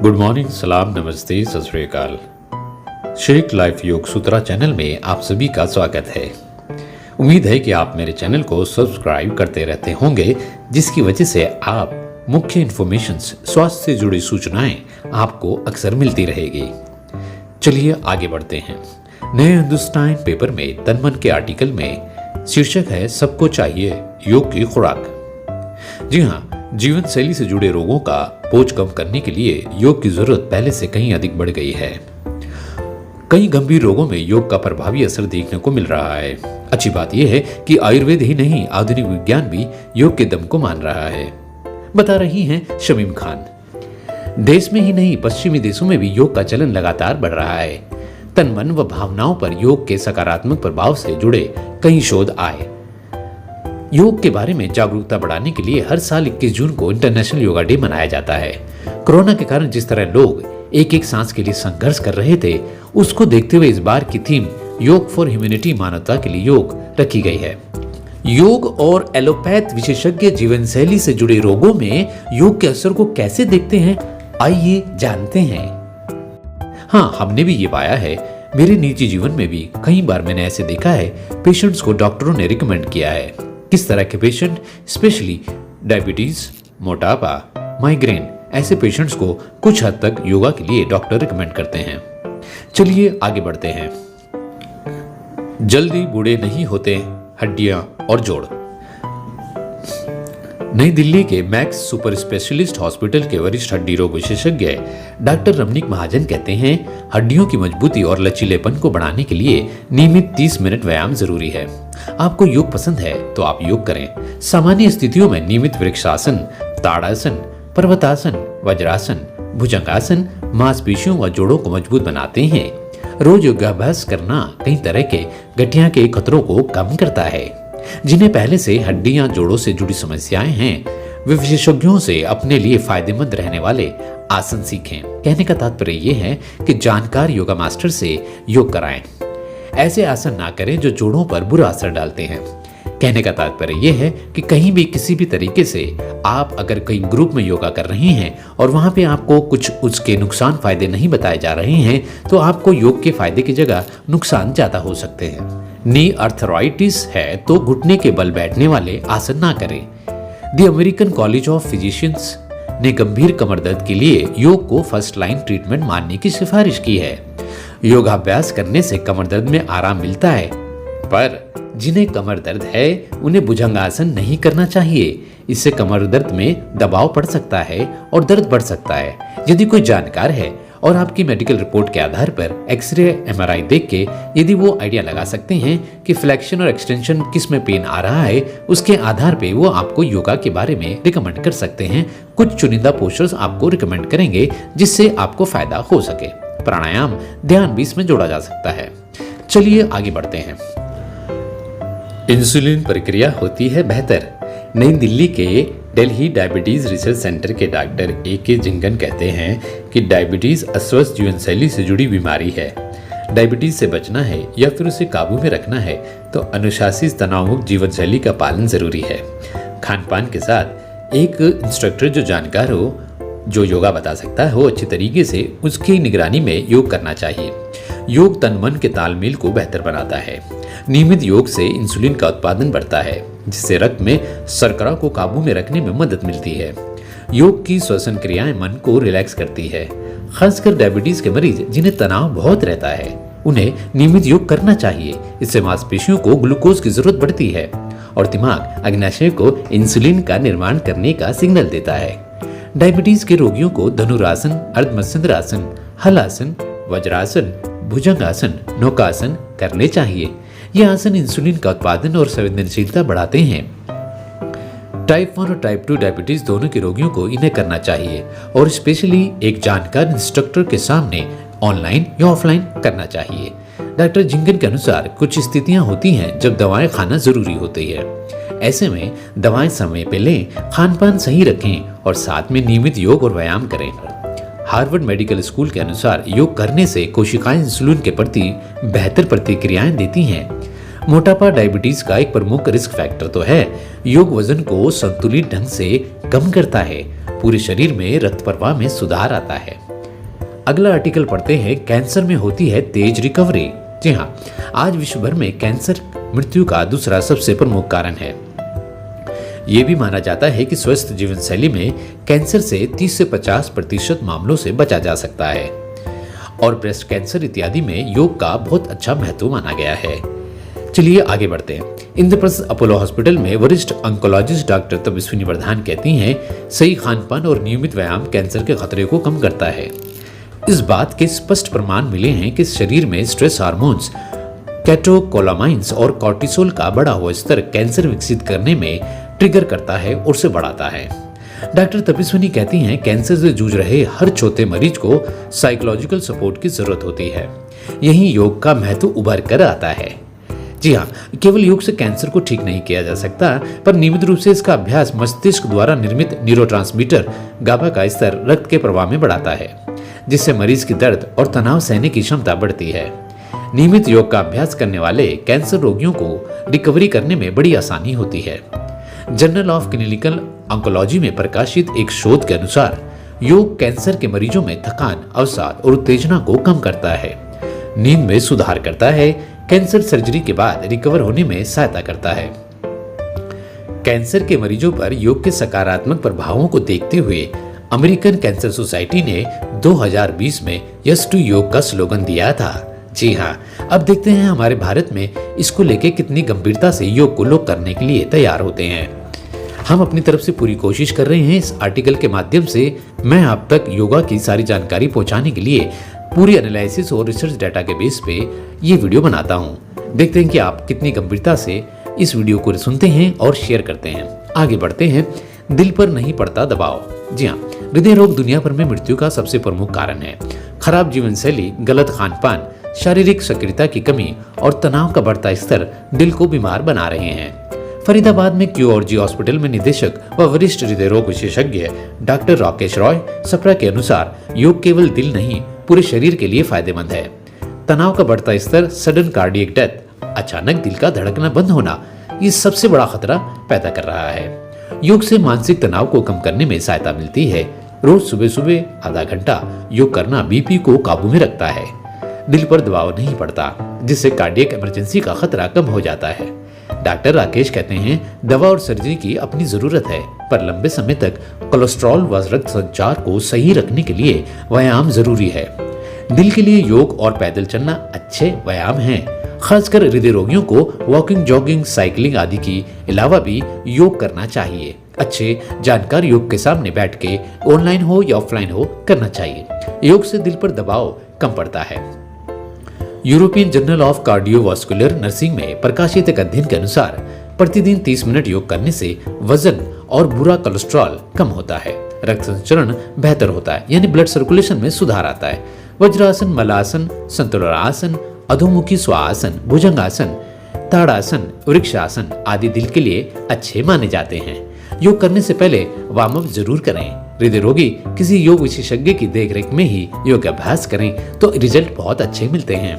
Good morning, सलाम, नमस्ते, सत श्री अकाल। शेख लाइफ योग सूत्रा चैनल में आप सभी का स्वागत है। उम्मीद है कि आप मेरे चैनल को सब्सक्राइब करते रहते होंगे, जिसकी वजह से आप मुख्य इन्फॉर्मेशंस, स्वास्थ्य से जुड़ी सूचनाएं आपको अक्सर मिलती रहेगी। चलिए आगे बढ़ते हैं। नए हिंदुस्तान पेपर में तन मन के आर्टिकल में शीर्षक है सबको चाहिए योग की खुराक। जी हाँ, जीवन शैली से जुड़े रोगों का बोझ कम करने के लिए योग की जरूरत पहले से कहीं अधिक बढ़ गई है। कई गंभीर रोगों में योग का प्रभावी असर देखने को मिल रहा है। अच्छी बात यह है कि आयुर्वेद ही नहीं, आधुनिक विज्ञान भी योग के दम को मान रहा है, बता रही हैं शमीम खान। देश में ही नहीं, पश्चिमी देशों में भी योग का चलन लगातार बढ़ रहा है। तन मन व भावनाओं पर योग के सकारात्मक प्रभाव से जुड़े कई शोध आए। योग के बारे में जागरूकता बढ़ाने के लिए हर साल 21 जून को इंटरनेशनल योगा डे मनाया जाता है। कोरोना के कारण जिस तरह लोग एक एक सांस के लिए संघर्ष कर रहे थे, उसको देखते हुए इस बार की थीम योग फॉर ह्यूमैनिटी, मानवता के लिए योग, रखी गई है। योग और एलोपैथ विशेषज्ञ जीवन शैली से जुड़े रोगों में योग के असर को कैसे देखते हैं, आइए जानते हैं। हाँ, हमने भी ये पाया है, मेरे निजी जीवन में भी कई बार मैंने ऐसे देखा है, पेशेंट्स को डॉक्टरों ने रिकमेंड किया है। किस तरह के पेशेंट? स्पेशली डायबिटीज, मोटापा, माइग्रेन, ऐसे पेशेंट्स को कुछ हद तक योगा के लिए डॉक्टर रिकमेंड करते हैं। चलिए आगे बढ़ते हैं। जल्दी बूढ़े नहीं होते हड्डियां और जोड़। नई दिल्ली के मैक्स सुपर स्पेशलिस्ट हॉस्पिटल के वरिष्ठ हड्डी रोग विशेषज्ञ डॉक्टर रमनीक महाजन कहते हैं, हड्डियों की मजबूती और लचीलेपन को बढ़ाने के लिए नियमित 30 मिनट व्यायाम जरूरी है। आपको योग पसंद है तो आप योग करें। सामान्य स्थितियों में नियमित वृक्षासन, ताड़ासन, पर्वतासन, वज्रासन, भुजंगासन मांसपेशियों व जोड़ों को मजबूत बनाते हैं। रोज योगाभ्यास करना कई तरह के गठिया के खतरों को कम करता है। जिन्हें पहले से हड्डियां जोड़ों से जुड़ी समस्याएं हैं, वे विशेषज्ञों से अपने लिए फायदेमंद रहने वाले आसन सीखें। कहने का तात्पर्य यह है कि जानकार योगा मास्टर से योग कराएं। ऐसे आसन ना करें जो जोड़ों पर बुरा असर डालते हैं। कहने का तात्पर्य यह है कि कहीं भी किसी भी तरीके से आप अगर कई ग्रुप में योगा कर रहे हैं और वहां पे आपको कुछ उसके नुकसान फायदे नहीं बताए जा रहे हैं, तो आपको योग के फायदे की जगह नुकसान ज्यादा हो सकते हैं। नी अर्थराइटिस है तो घुटने के बल बैठने वाले आसन ना करें। The American college of physicians ने गंभीर कमर दर्द के लिए योग को फर्स्ट लाइन ट्रीटमेंट मानने की सिफारिश की है। योगाभ्यास करने से कमर दर्द में आराम मिलता है, पर जिन्हें कमर दर्द है उन्हें भुजंगासन नहीं करना चाहिए। इससे कमर दर्द में दबाव पड़ सकता है और दर्द बढ़ सकता है। यदि कोई जानकार है और आपकी मेडिकल रिपोर्ट के आधार पर एक्सरे, एमआरआई देख के यदि वो आइडिया लगा सकते हैं कि फ्लेक्शन और एक्सटेंशन किस में पेन आ रहा है, उसके आधार पे वो आपको योगा के बारे में रिकमेंड कर सकते हैं। कुछ चुनिंदा पोस्चर्स आपको रिकमेंड करेंगे जिससे आपको फायदा हो सके। प्राणायाम, ध्यान भी इसमें जोड़ा जा सकता है। चलिए आगे बढ़ते हैं। इंसुलिन प्रक्रिया होती है बेहतर। नई दिल्ली के दिल्ली डायबिटीज रिसर्च सेंटर के डॉक्टर A.K. जिंगन कहते हैं कि डायबिटीज अस्वस्थ जीवन शैली से जुड़ी बीमारी है। डायबिटीज से बचना है या फिर उसे काबू में रखना है तो अनुशासित तनावमुक्त जीवन शैली का पालन जरूरी है। खान पान के साथ एक इंस्ट्रक्टर जो जानकार हो, जो योगा बता सकता हो अच्छी तरीके से, उसकी निगरानी में योग करना चाहिए। योग तन मन के तालमेल को बेहतर बनाता है। नियमित योग से इंसुलिन का उत्पादन बढ़ता है, जिससे रक्त में शर्करा को काबू में रखने में मदद मिलती है। योग की श्वसन क्रियाएं मन को रिलैक्स करती है। खासकर डायबिटीज के मरीज जिन्हें तनाव बहुत रहता है, उन्हें नियमित योग करना चाहिए। इससे मांसपेशियों को ग्लूकोज की जरूरत बढ़ती है और दिमाग अग्नाशय को इंसुलिन का निर्माण करने का सिग्नल देता है। डायबिटीज के रोगियों को धनुरासन, अर्धमत्स्यंद्रासन, हलासन, वज्रासन, भुजंगासन, नौकासन करने चाहिए। ये आसन इंसुलिन का उत्पादन और संवेदनशीलता बढ़ाते हैं। टाइप 1 और टाइप 2 डायबिटीज दोनों के रोगियों को इन्हें करना चाहिए और स्पेशली एक जानकार इंस्ट्रक्टर के सामने ऑनलाइन या ऑफलाइन करना चाहिए। डॉक्टर जिंगन के अनुसार कुछ स्थितियां होती हैं जब दवाएं खाना जरूरी होती है। ऐसे में दवाएं समय पे लें, खान पान सही रखें और साथ में नियमित योग और व्यायाम करें। हार्वर्ड मेडिकल स्कूल के अनुसार योग करने से कोशिकाएं इंसुलिन के प्रति बेहतर प्रतिक्रियाएं देती हैं। मोटापा डायबिटीज का एक प्रमुख रिस्क फैक्टर तो है। योग वजन को संतुलित ढंग से कम करता है। पूरे शरीर में रक्त प्रवाह में सुधार आता है अगला आर्टिकल पढ़ते हैं, कैंसर में होती है तेज रिकवरी। जी हाँ, आज विश्व भर में कैंसर मृत्यु का दूसरा सबसे प्रमुख कारण है। ये भी माना जाता है कि स्वस्थ जीवन शैली में कैंसर से 30 से 50% मामलों से बचा जा सकता है और ब्रेस्ट कैंसर इत्यादि में योग का बहुत अच्छा महत्व माना गया है। चलिए आगे बढ़ते हैं। इंद्रप्रस्थ अपोलो हॉस्पिटल में वरिष्ठ ऑन्कोलॉजिस्ट डॉक्टर तपस्विनी वर्धन कहती हैं, सही खानपान और नियमित व्यायाम कैंसर के खतरे को कम करता है। इस बात के स्पष्ट प्रमाण मिले हैं कि शरीर में स्ट्रेस हार्मोन्स, कैटेकोलामाइंस और कॉर्टिसोल का बढ़ा हुआ स्तर कैंसर विकसित करने में ट्रिगर करता है और उसे बढ़ाता है। डॉक्टर तपस्विनी कहती हैं, कैंसर से जूझ रहे हर चौथे मरीज को साइकोलॉजिकल सपोर्ट की जरूरत होती है। यही योग का महत्व उभर कर आता है। जी हाँ, केवल योग से कैंसर को ठीक नहीं किया जा सकता, पर नियमित रूप से इसका अभ्यास मस्तिष्क द्वारा निर्मित न्यूरोट्रांसमीटर गाबा का स्तर रक्त के प्रवाह में बढ़ाता है, जिससे मरीज की दर्द और तनाव सहने की क्षमता बढ़ती है। नियमित योग का अभ्यास करने वाले कैंसर रोगियों को रिकवरी करने में बड़ी आसानी होती है। जर्नल ऑफ क्लिनिकल ऑन्कोलॉजी में प्रकाशित एक शोध के अनुसार योग कैंसर के मरीजों में थकान, अवसाद और उत्तेजना को कम करता है, नींद में सुधार करता है, कैंसर सर्जरी के बाद रिकवर होने में सहायता करता है। कैंसर के मरीजों पर योग के सकारात्मक प्रभावों को देखते हुए अमेरिकन कैंसर सोसाइटी ने 2020 में यस टू योग का स्लोगन दिया था। जी हाँ, अब देखते हैं हमारे भारत में इसको लेके कितनी गंभीरता से योग को लोग करने के लिए तैयार होते हैं। हम अपनी तरफ से पूरी कोशिश कर रहे हैं। इस आर्टिकल के माध्यम से मैं आप तक योगा की सारी जानकारी पहुंचाने के लिए पूरी एनालिसिस और रिसर्च डाटा के बेस पे ये वीडियो बनाता हूँ। देखते हैं कि आप कितनी गंभीरता से इस वीडियो को सुनते हैं और शेयर करते हैं। आगे बढ़ते हैं। दिल पर नहीं पड़ता दबाव। जी हाँ, हृदय रोग दुनिया भर में मृत्यु का सबसे प्रमुख कारण है। खराब जीवन शैली, गलत खानपान, शारीरिक सक्रियता की कमी और तनाव का बढ़ता स्तर दिल को बीमार बना रहे हैं। फरीदाबाद में क्यूआरजी हॉस्पिटल में निदेशक व वरिष्ठ हृदय रोग विशेषज्ञ डॉक्टर राकेश रॉय सप्रा के अनुसार योग केवल दिल नहीं, पूरे शरीर के लिए फायदेमंद है। तनाव का बढ़ता स्तर, सडन कार्डियक डेथ, अचानक दिल का धड़कना बंद होना, ये सबसे बड़ा खतरा पैदा कर रहा है। योग से मानसिक तनाव को कम करने में सहायता मिलती है। रोज सुबह सुबह आधा घंटा योग करना बीपी को काबू में रखता है। दिल पर दबाव नहीं पड़ता, जिससे कार्डियक इमरजेंसी का खतरा कम हो जाता है। डॉक्टर राकेश कहते हैं, दवा और सर्जरी की अपनी जरूरत है, पर लंबे समय तक कोलेस्ट्रॉल व रक्त संचार को सही रखने के लिए व्यायाम जरूरी है। दिल के लिए योग और पैदल चलना अच्छे व्यायाम हैं। खासकर हृदय रोगियों को वॉकिंग, जॉगिंग, साइकिलिंग आदि के अलावा भी योग करना चाहिए। अच्छे जानकार योग के सामने बैठ के ऑनलाइन हो या ऑफलाइन हो करना चाहिए। योग से दिल पर दबाव कम पड़ता है। European journal of cardiovascular nursing में प्रकाशित एक अध्ययन के अनुसार प्रतिदिन 30 मिनट योग करने से वजन और बुरा कोलेस्ट्रॉल कम होता है, रक्त संचरण बेहतर होता है, यानी ब्लड सर्कुलेशन में सुधार आता है। वज्रासन, मलासन, संतुलनासन, अधोमुखी स्वासन, भुजंगासन, ताड़ासन, वृक्षासन आदि दिल के लिए अच्छे माने जाते हैं। योग करने से पहले वार्म अप जरूर करें। हृदय रोगी किसी योग विशेषज्ञ की देखरेख में ही योग अभ्यास करें तो रिजल्ट बहुत अच्छे मिलते हैं।